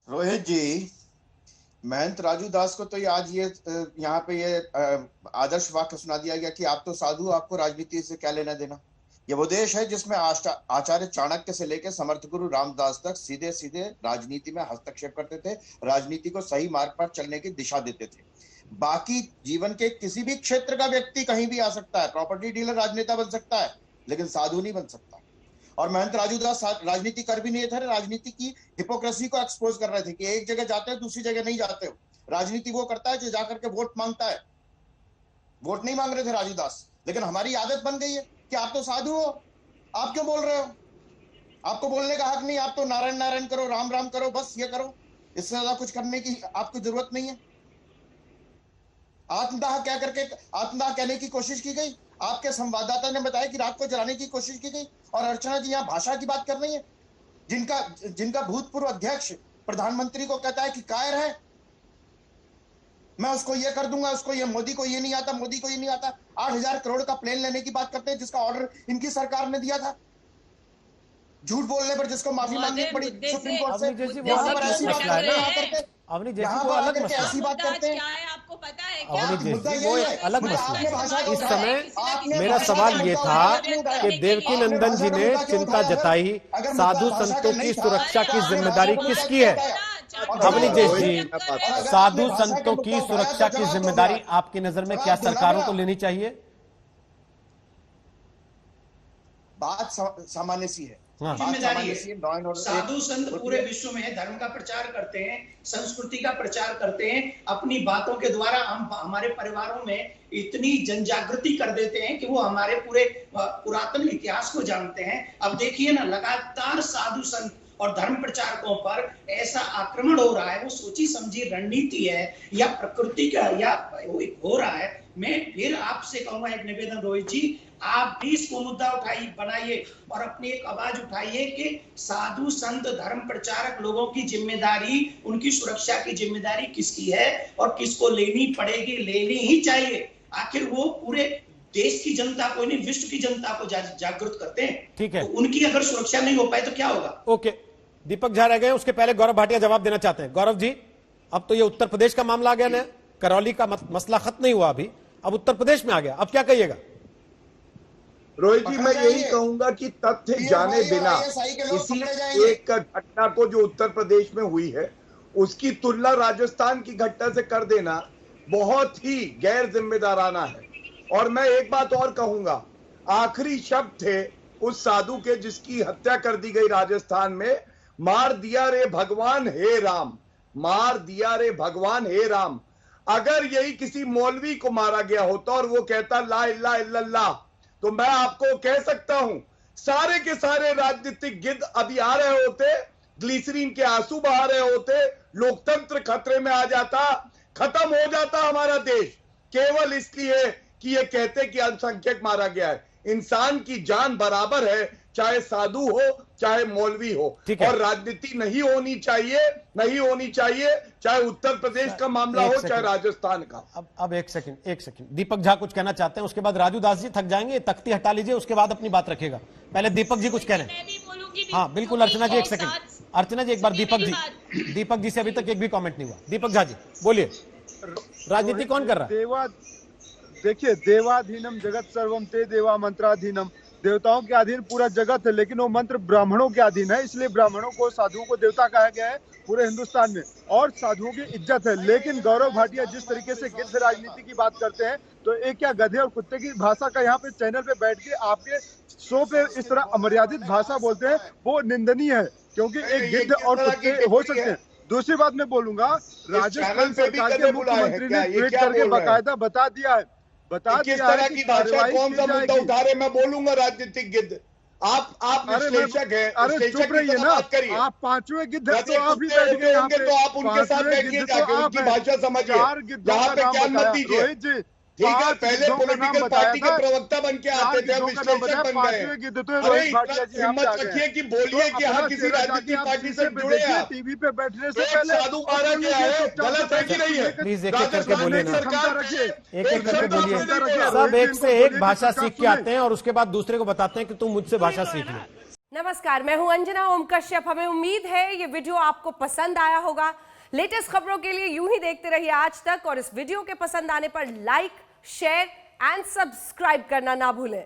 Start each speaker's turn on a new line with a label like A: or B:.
A: रोहित जी, महंत राजू दास को तो ये आज ये यहाँ पे ये आदर्श वाक्य सुना दिया गया कि आप तो साधु, आपको राजनीति से क्या लेना देना। ये वो देश है जिसमें आचार्य चाणक्य से लेकर समर्थ गुरु रामदास तक सीधे सीधे राजनीति में हस्तक्षेप करते थे, राजनीति को सही मार्ग पर चलने की दिशा देते थे। बाकी जीवन के किसी भी क्षेत्र का व्यक्ति कहीं भी आ सकता है, प्रॉपर्टी डीलर राजनेता बन सकता है, लेकिन साधु नहीं बन सकता। और महंत राजू दास राजनीति कर भी नहीं थे, राजनीति की हिपोक्रेसी को एक्सपोज कर रहे थे कि एक जगह जाते हो दूसरी जगह नहीं जाते हो। राजनीति वो करता है जो जाकर के वोट मांगता है। वोट नहीं मांग रहे थे राजू दास, लेकिन हमारी आदत बन गई है कि आप तो साधु हो, आप क्यों बोल रहे हो? आपको बोलने का हक नहीं, आप तो नारायण नारायण करो, राम राम करो, बस ये करो, इससे ज्यादा कुछ करने की आपको जरूरत नहीं है। आत्मदाह क्या करके आत्मदाह कहने की कोशिश की गई। आपके संवाददाता ने बताया कि रात को जलाने की कोशिश की गई। और अर्चना जी यहाँ भाषा की बात कर रही है, जिनका भूतपूर्व अध्यक्ष प्रधानमंत्री को कहता है कि कायर है, मैं उसको ये कर दूंगा, उसको ये, मोदी को ये नहीं आता, मोदी को ये नहीं आता। 8,000 करोड़ का प्लेन लेने की बात करते हैं, जिसका ऑर्डर इनकी सरकार ने दिया था। झूठ बोलने पर जिसको माफी मांगनी पड़ी सुप्रीम कोर्ट से। यहाँ पर ऐसी बात करते हैं,
B: अवनी जैसी वो अलग मसला,
A: ऐसी बात करते हैं।
C: आपको पता है क्या?
B: अवनी जैसी वो अलग मसला। इस समय मेरा सवाल ये था कि देवकी नंदन जी ने चिंता जताई, साधु संतों की सुरक्षा की जिम्मेदारी किसकी है? अवनी जी, साधु संतों की सुरक्षा की जिम्मेदारी आपकी नजर में क्या सरकारों को लेनी चाहिए?
A: बात सामान्य सी है,
D: जिम्मेदारी है। साधु संत पूरे विश्व में धर्म का प्रचार करते हैं, संस्कृति का प्रचार करते हैं। अपनी बातों के द्वारा हम हमारे परिवारों में इतनी जनजागृति कर देते हैं कि वो हमारे पूरे पुरातन इतिहास को जानते हैं। अब देखिए ना, लगातार साधु संत और धर्म प्रचारकों पर ऐसा आक्रमण हो रहा है। वो सोची समझी रणनीति है या प्रकृति का या हो रहा है। मैं फिर आपसे कहूंगा एक निवेदन, रोहित जी, आप भी इसको मुद्दा बनाइए और अपनी एक आवाज उठाइए कि साधु संत धर्म प्रचारक लोगों की जिम्मेदारी, उनकी सुरक्षा की जिम्मेदारी किसकी है और किसको लेनी पड़ेगी, लेनी ही चाहिए। आखिर वो पूरे देश की जनता को नहीं, विश्व की जनता को जागरूक करते हैं।
B: ठीक है,
D: तो उनकी अगर सुरक्षा नहीं हो पाए तो क्या होगा?
B: ओके, दीपक झा रह गए, उसके पहले गौरव भाटिया जवाब देना चाहते हैं। गौरव जी, अब तो ये उत्तर प्रदेश का मामला आ गया ना, करौली का मसला खत्म नहीं हुआ अभी, अब उत्तर प्रदेश में आ गया, अब क्या कहिएगा?
E: रोहित जी, मैं यही कहूंगा कि तथ्य जाने बिना किसी एक घटना को जो उत्तर प्रदेश में हुई है उसकी तुलना राजस्थान की घटना से कर देना बहुत ही गैर जिम्मेदाराना है। और मैं एक बात और कहूंगा, आखिरी शब्द थे उस साधु के जिसकी हत्या कर दी गई राजस्थान में, मार दिया रे भगवान हे राम, मार दिया रे भगवान हे राम। अगर यही किसी मौलवी को मारा गया होता और वो कहता ला इलाहा इल्लल्लाह, तो मैं आपको कह सकता हूं सारे के सारे राजनीतिक गिद्ध अभी आ रहे होते, ग्लिसरीन के आंसू बहा रहे होते, लोकतंत्र खतरे में आ जाता, खत्म हो जाता हमारा देश, केवल इसलिए कि ये कहते कि अल्पसंख्यक मारा गया है। इंसान की जान बराबर है, चाहे साधु हो चाहे मौलवी हो, और राजनीति नहीं होनी चाहिए, नहीं होनी चाहिए, चाहे उत्तर प्रदेश का मामला हो चाहे राजस्थान का।
B: अब एक सेकंड, दीपक झा कुछ कहना चाहते हैं, उसके बाद राजू दास जी थक जाएंगे, तख्ती हटा लीजिए, उसके बाद अपनी बात रखिएगा। पहले दीपक जी कुछ कह रहे हैं। हाँ बिल्कुल, अर्चना जी एक सेकंड, अर्चना जी एक बार दीपक जी से अभी तक एक भी कॉमेंट नहीं हुआ। दीपक झा जी बोलिए, राजनीति कौन कर रहा है?
F: देखिए, देवाधीनम जगत सर्वम ते देवा मंत्राधीनम, देवताओं के अधीन पूरा जगत है, लेकिन वो मंत्र ब्राह्मणों के अधीन है, इसलिए ब्राह्मणों को, साधुओं को देवता कहा गया है पूरे हिंदुस्तान में, और साधुओं की इज्जत है। लेकिन गौरव भाटिया जिस तरीके से गिद्ध राजनीति की बात करते हैं, तो एक क्या गधे और कुत्ते की भाषा का यहाँ पे चैनल पे बैठ के आपके शो पे इस तरह अमर्यादित भाषा बोलते हैं, वो निंदनीय है, क्योंकि एक गिद्ध और कुत्ते हो सकते हैं। दूसरी बात मैं बोलूंगा, राजस्थान सरकार के मुख्यमंत्री ने ट्वीट करके बाकायदा बता दिया है,
E: किस तरह की भाषा, कौन सा मुद्दा उठा रहे, मैं बोलूंगा राजनीतिक गिद्ध। आप विश्लेषक हैं,
F: अरे चुप रहिए ना, आप पांचवें गिद्ध तो आप ही बैठ गए यहाँ पे,
E: तो आप उनके साथ बैठिए, जाके उनकी भाषा समझिए, यहाँ पे क्या मत दीजिए। ठीक है, पहले पॉलिटिकल पार्टी के प्रवक्ता बन के आते थे, विश्लेषक बन गए। अरे हिम्मत रखिए कि बोलिए कि हाँ किसी राजनीतिक पार्टी से जुड़े हैं,
F: टीवी पे बैठने से पहले
E: साधु मारा गया है, गलत है कि नहीं है?
B: प्लीज एक एक करके बोलिए ना, एक एक करके बोलिए।
E: बोलिए।
B: सब एक से एक भाषा सीख के आते हैं और उसके बाद दूसरे को बताते हैं कि तुम मुझसे भाषा सीख लो।
C: नमस्कार, मैं हूं अंजना ओम कश्यप। हमें उम्मीद है ये वीडियो आपको पसंद आया होगा। लेटेस्ट खबरों के लिए यूं ही देखते रहिए आज तक, और इस वीडियो के पसंद आने पर लाइक, शेयर एंड सब्सक्राइब करना ना भूलें।